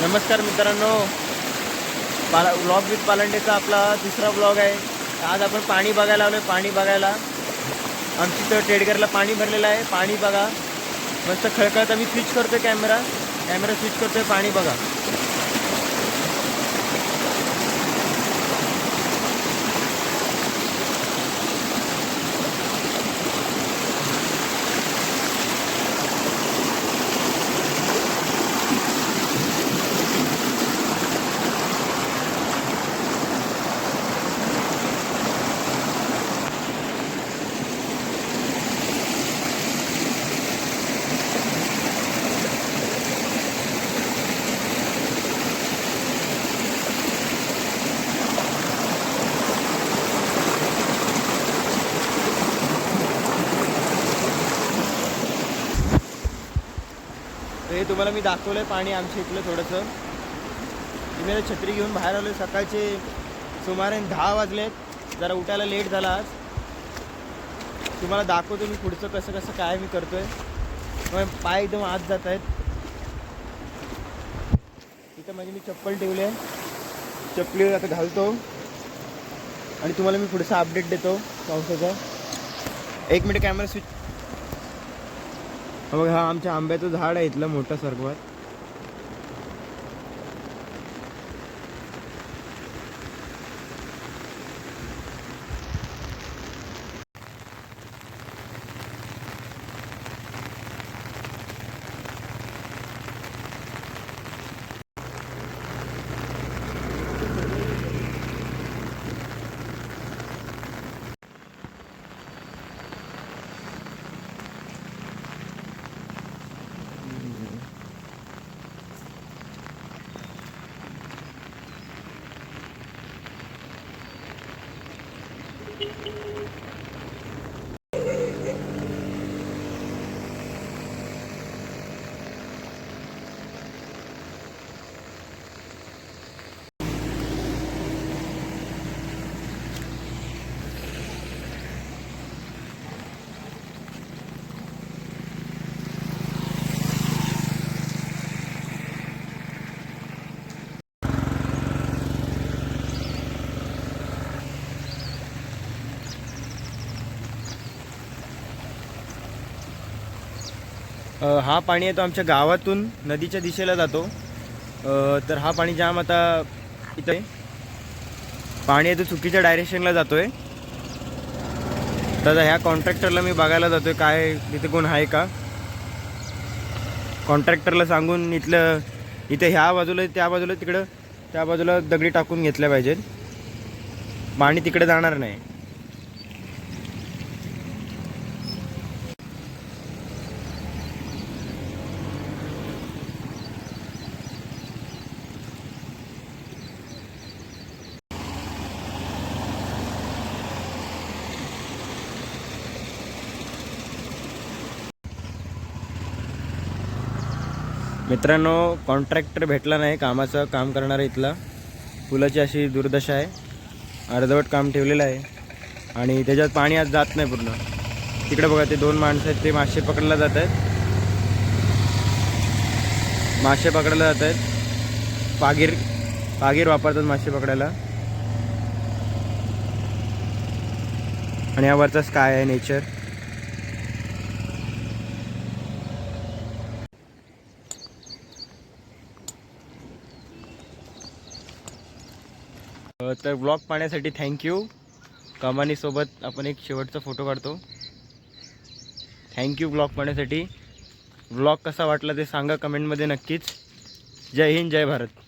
नमस्कार मित्रांनो, vlog with पालंडेचा आपला दुसरा व्लॉग आहे। आज आपण पाणी बघायला आलोय। पाणी बघायला आमची तर टेडगरला पाणी भरलेलं आहे। पाणी बघा मस्त खळखळत। आम्ही स्विच करतोय कॅमेरा स्विच करतोय। पाणी बघा। हे तुम्हाला मी दाखवलं आहे पाणी आमच्या इथलं थोडंसं। मी आता छत्री घेऊन बाहेर आलो। सकाळचे सुमारे 10 वाजलेत। जरा उठायला लेट झाला आज। तुम्हाला दाखवतो मी पुढचं कसं कसं काय मी करतोय। मग पाय एकदम आत जात आहेत। इथं म्हणजे मी चप्पल ठेवली आहे। चप्पली आता घालतो आणि तुम्हाला मी पुढचा अपडेट देतो पावसाचा। 1 मिनिट कॅमेरा स्विच। बघा, हा आमच्या आंब्याचं झाड आहे इथलं मोठं सर्वात। हा पाणी येतो आमच्या गावातून नदीच्या दिशेला जातो। तर हा पाणी जाम आता इथे पाणी येतो चुकीच्या डायरेक्शनला जातोय। तर ह्या कॉन्ट्रॅक्टरला मी बघायला जातोय काय तिथे कोण आहे का। कॉन्ट्रॅक्टरला सांगून इथे ह्या बाजूला त्या बाजूला तिकडं त्या बाजूला दगडी टाकून घेतल्या पाहिजेत। पाणी तिकडे जाणार नाही। मित्रांनो, कॉन्ट्रॅक्टर भेटला नाही कामाचं काम करणारा इथला। पुलाची अशी दुर्दशा आहे। अर्धवट काम ठेवलेलं आहे आणि त्याच्यात पाणी आज जात नाही पूर्ण। तिकडे बघा, ते 2 माणसं आहेत, ते मासे पकडायला जात आहेत। मासे पकडायला जात आहेत। पागीर वापरतात मासे पकडायला। आणि यावरचा स्काय आहे, नेचर। तर ब्लॉग पाहण्यासाठी थँक्यू। कमानीसोबत आपण एक शेवटचा फोटो काढतो। थँक्यू ब्लॉग पाहण्यासाठी। ब्लॉग कसा वाटला ते सांगा कमेंटमध्ये नक्कीच। जय हिंद, जय भारत।